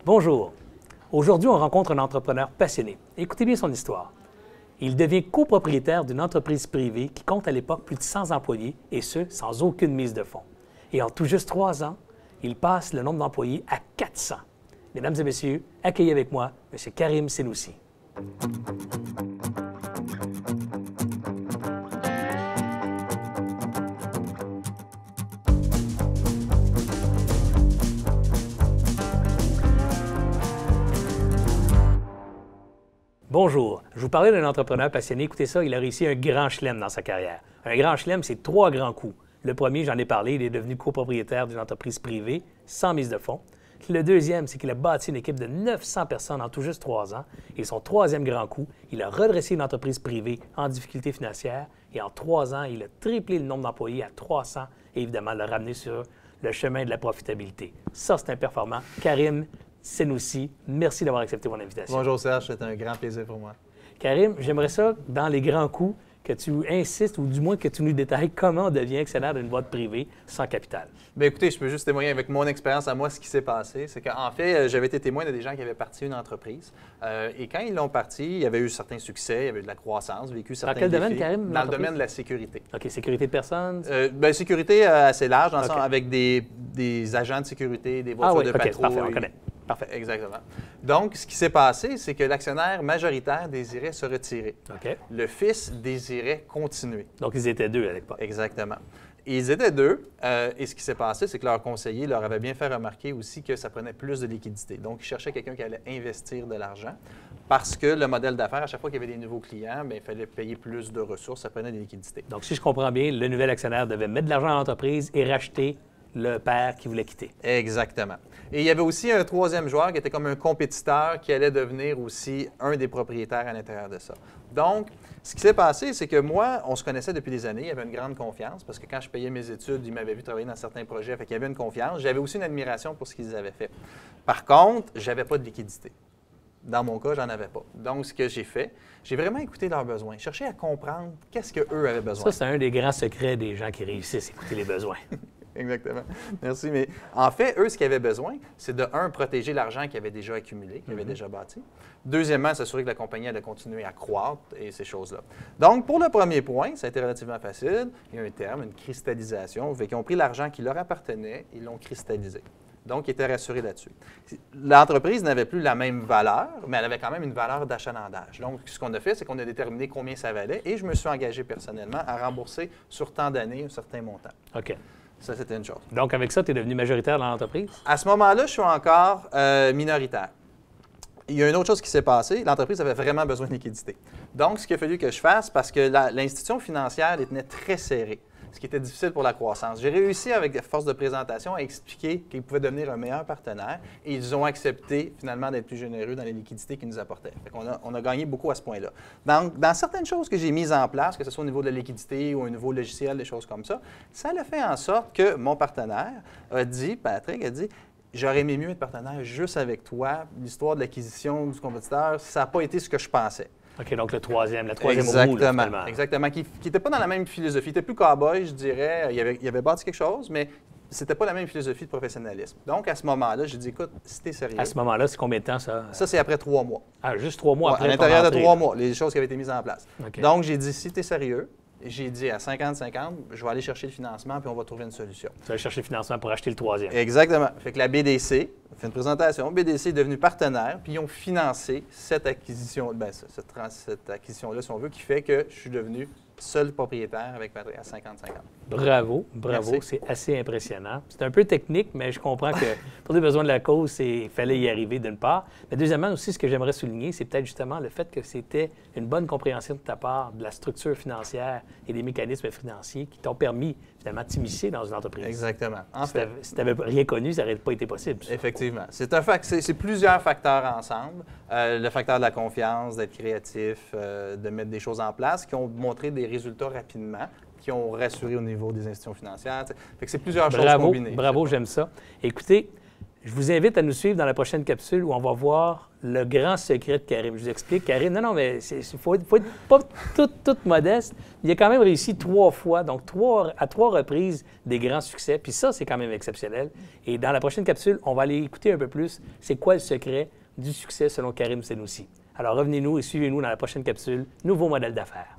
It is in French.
Bonjour. Aujourd'hui, on rencontre un entrepreneur passionné. Écoutez bien son histoire. Il devient copropriétaire d'une entreprise privée qui compte à l'époque plus de 100 employés, et ce, sans aucune mise de fonds. Et en tout juste 3 ans, il passe le nombre d'employés à 400. Mesdames et messieurs, accueillez avec moi M. Karim Senoussi. Bonjour, je vous parlais d'un entrepreneur passionné. Écoutez ça, il a réussi un grand chelem dans sa carrière. Un grand chelem, c'est 3 grands coups. Le premier, j'en ai parlé, il est devenu copropriétaire d'une entreprise privée sans mise de fonds. Le deuxième, c'est qu'il a bâti une équipe de 900 personnes en tout juste 3 ans. Et son troisième grand coup, il a redressé une entreprise privée en difficulté financière. Et en 3 ans, il a triplé le nombre d'employés à 300 et évidemment l'a ramené sur le chemin de la profitabilité. Ça, c'est un performant. Karim Senoussi, merci d'avoir accepté mon invitation. Bonjour Serge, c'est un grand plaisir pour moi. Karim, j'aimerais ça, dans les grands coups, que tu insistes ou du moins que tu nous détailles comment on devient actionnaire d'une boîte privée sans capital. Bien, écoutez, je peux juste témoigner avec mon expérience à moi ce qui s'est passé. C'est qu'en fait, j'avais été témoin de des gens qui avaient parti une entreprise. Et quand ils l'ont parti, il y avait eu certains succès, il y avait eu de la croissance, vécu certains défis. Dans quel domaine, Karim? Dans le domaine de la sécurité. OK, sécurité de personnes? Bien, sécurité assez large, dans le sens avec des agents de sécurité, des voitures de patrouille. Parfait, on connaît. Parfait, exactement. Donc, ce qui s'est passé, c'est que l'actionnaire majoritaire désirait se retirer. OK. Le fils désirait continuer. Donc, ils étaient 2 à l'époque. Exactement. Et ils étaient 2. Et ce qui s'est passé, c'est que leur conseiller leur avait bien fait remarquer aussi que ça prenait plus de liquidité. Donc, ils cherchaient quelqu'un qui allait investir de l'argent parce que le modèle d'affaires, à chaque fois qu'il y avait des nouveaux clients, bien, il fallait payer plus de ressources, ça prenait des liquidités. Donc, si je comprends bien, le nouvel actionnaire devait mettre de l'argent dans l'entreprise et racheter le père qui voulait quitter. Exactement. Et il y avait aussi un troisième joueur qui était comme un compétiteur qui allait devenir aussi un des propriétaires à l'intérieur de ça. Donc, ce qui s'est passé, c'est que moi, on se connaissait depuis des années, il y avait une grande confiance parce que quand je payais mes études, ils m'avaient vu travailler dans certains projets, fait qu'il y avait une confiance. J'avais aussi une admiration pour ce qu'ils avaient fait. Par contre, je n'avais pas de liquidité. Dans mon cas, j'en avais pas. Donc, ce que j'ai fait, j'ai vraiment écouté leurs besoins, cherché à comprendre qu'est-ce qu'eux avaient besoin. Ça, c'est un des grands secrets des gens qui réussissent, écouter les besoins. Exactement. Merci. Mais en fait, eux, ce qu'ils avaient besoin, c'est de, un, protéger l'argent qu'ils avaient déjà accumulé, qu'ils avaient déjà bâti. Deuxièmement, s'assurer que la compagnie allait continuer à croître et ces choses-là. Donc, pour le premier point, ça a été relativement facile. Il y a un terme, une cristallisation. Ils ont pris l'argent qui leur appartenait, ils l'ont cristallisé. Donc, ils étaient rassurés là-dessus. L'entreprise n'avait plus la même valeur, mais elle avait quand même une valeur d'achalandage. Donc, ce qu'on a fait, c'est qu'on a déterminé combien ça valait et je me suis engagé personnellement à rembourser sur tant d'années un certain montant. OK. Ça, c'était une chose. Donc, avec ça, tu es devenu majoritaire dans l'entreprise? À ce moment-là, je suis encore minoritaire. Il y a une autre chose qui s'est passée. L'entreprise avait vraiment besoin de liquidité. Donc, ce qu'il a fallu que je fasse, parce que l'institution financière tenait très serrée, ce qui était difficile pour la croissance. J'ai réussi, avec force de présentation, à expliquer qu'ils pouvaient devenir un meilleur partenaire et ils ont accepté, finalement, d'être plus généreux dans les liquidités qu'ils nous apportaient. On a gagné beaucoup à ce point-là. Dans certaines choses que j'ai mises en place, que ce soit au niveau de la liquidité ou au niveau logiciel, des choses comme ça, ça a fait en sorte que mon partenaire a dit, Patrick a dit, j'aurais aimé mieux être partenaire juste avec toi. L'histoire de l'acquisition du compétiteur, ça n'a pas été ce que je pensais. OK, donc la troisième roue, Exactement. Exactement. Qui n'était pas dans la même philosophie. Il était plus cow-boy, je dirais. Il avait bâti quelque chose, mais c'était pas la même philosophie de professionnalisme. Donc, à ce moment-là, j'ai dit, écoute, si t'es sérieux. À ce moment-là, c'est combien de temps ça? Ça, c'est après 3 mois. Ah, juste 3 mois après. À l'intérieur de 3 mois, les choses qui avaient été mises en place. Okay. Donc, j'ai dit, si t'es sérieux, j'ai dit à 50-50, je vais aller chercher le financement puis on va trouver une solution. Tu vas aller chercher le financement pour acheter le troisième. Exactement. Fait que la BDC a fait une présentation. BDC est devenu partenaire puis ils ont financé cette acquisition, cette acquisition-là, si on veut, qui fait que je suis devenu seul propriétaire avec Patrick à 50-50. Bravo, c'est assez impressionnant. C'est un peu technique, mais je comprends que pour les besoins de la cause, il fallait y arriver d'une part. Mais deuxièmement aussi, ce que j'aimerais souligner, c'est peut-être justement le fait que c'était une bonne compréhension de ta part de la structure financière et des mécanismes financiers qui t'ont permis finalement de t'immiscer dans une entreprise. Exactement. Si tu n'avais rien connu, ça n'aurait pas été possible. Effectivement. C'est plusieurs facteurs ensemble. Le facteur de la confiance, d'être créatif, de mettre des choses en place qui ont montré des résultats rapidement, qui ont rassuré au niveau des institutions financières. Fait que c'est plusieurs choses combinées. Bravo, j'aime ça. Écoutez, Je vous invite à nous suivre dans la prochaine capsule où on va voir le grand secret de Karim. Je vous explique, Karim, non, mais il faut être pas tout modeste. Il a quand même réussi 3 fois, donc à 3 reprises, des grands succès. Puis ça, c'est quand même exceptionnel. Et dans la prochaine capsule, on va aller écouter un peu plus c'est quoi le secret du succès selon Karim Senoussi. Alors revenez-nous et suivez-nous dans la prochaine capsule, Nouveau modèle d'affaires.